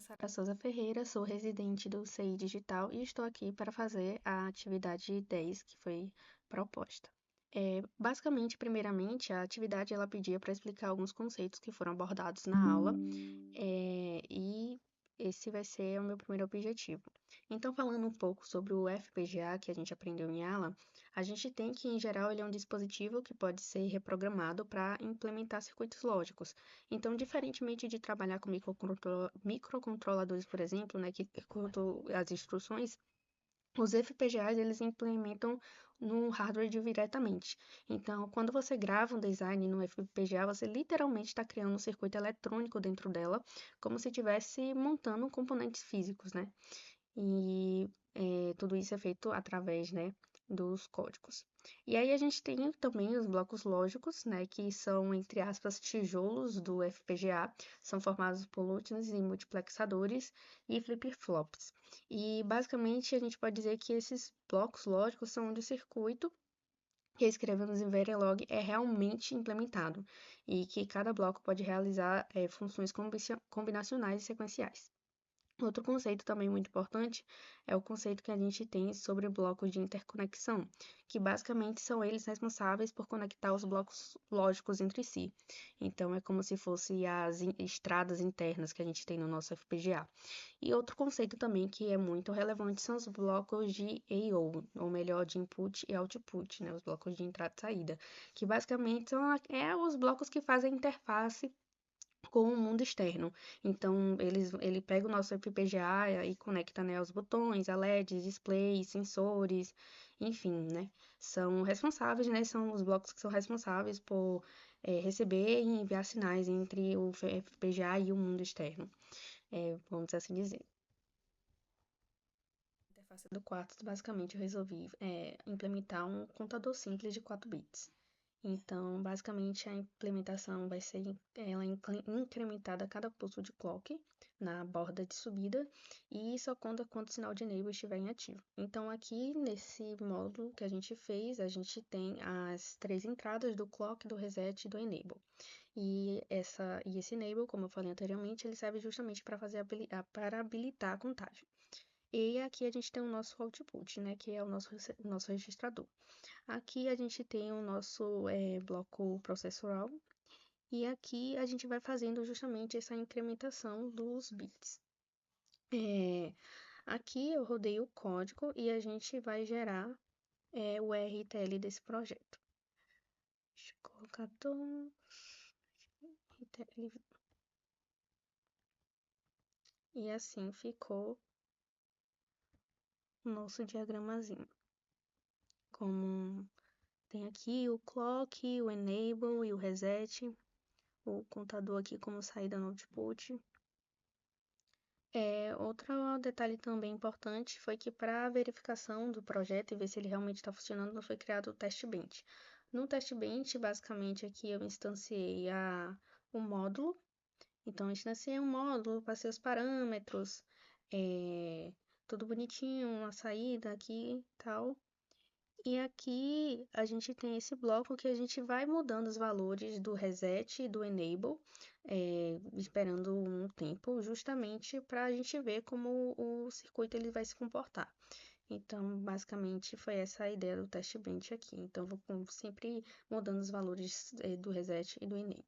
Sara Souza Ferreira, sou residente do CI Digital e estou aqui para fazer a atividade 10 que foi proposta. Basicamente, primeiramente, a atividade ela pedia para explicar alguns conceitos que foram abordados na aula, e esse vai ser o meu primeiro objetivo. Então, falando um pouco sobre o FPGA que a gente aprendeu em aula, a gente tem que, em geral, ele é um dispositivo que pode ser reprogramado para implementar circuitos lógicos. Então, diferentemente de trabalhar com microcontroladores, por exemplo, né, que quanto as instruções, os FPGAs, eles implementam no hardware diretamente. Então, quando você grava um design no FPGA, você literalmente está criando um circuito eletrônico dentro dela, como se estivesse montando componentes físicos, né? E tudo isso é feito através, né, dos códigos. E aí a gente tem também os blocos lógicos, né, que são, entre aspas, tijolos do FPGA, são formados por lútenes e multiplexadores e flip-flops. E basicamente a gente pode dizer que esses blocos lógicos são onde o circuito que escrevemos em Verilog é realmente implementado e que cada bloco pode realizar funções combinacionais e sequenciais. Outro conceito também muito importante é o conceito que a gente tem sobre blocos de interconexão, que basicamente são eles responsáveis por conectar os blocos lógicos entre si. Então, é como se fossem as estradas internas que a gente tem no nosso FPGA. E outro conceito também que é muito relevante são os blocos de I/O, ou melhor, de input e output, né? Os blocos de entrada e saída, que basicamente são os blocos que fazem a interface com o mundo externo. Então, ele pega o nosso FPGA e conecta, né, os botões, a LEDs, displays, sensores, enfim, né? São responsáveis, né? São os blocos que são responsáveis por receber e enviar sinais entre o FPGA e o mundo externo, vamos assim dizer. Na interface do Quartz, basicamente, eu resolvi implementar um contador simples de 4 bits. Então, basicamente, a implementação vai ser ela incrementada a cada pulso de clock na borda de subida e só conta quando o sinal de enable estiver em ativo. Então, aqui nesse módulo que a gente fez, a gente tem as 3 entradas do clock, do reset e do enable. E esse enable, como eu falei anteriormente, ele serve justamente para para habilitar a contagem. E aqui a gente tem o nosso output, né, que é o nosso registrador. Aqui a gente tem o nosso bloco processual e aqui a gente vai fazendo justamente essa incrementação dos bits. Aqui eu rodei o código e a gente vai gerar o RTL desse projeto. Deixa eu colocar RTL. E assim ficou o nosso diagramazinho. Como tem aqui o clock, o enable e o reset, o contador aqui como saída no output. Outro detalhe também importante foi que para a verificação do projeto e ver se ele realmente está funcionando, foi criado o teste bench. No teste bench, basicamente, aqui eu instanciei o módulo. Então, eu instanciei um módulo, passei os parâmetros, tudo bonitinho, a saída aqui e tal. E aqui a gente tem esse bloco que a gente vai mudando os valores do reset e do enable, esperando um tempo, justamente para a gente ver como o circuito ele vai se comportar. Então, basicamente, foi essa a ideia do teste bench aqui. Então, vou sempre mudando os valores do reset e do enable.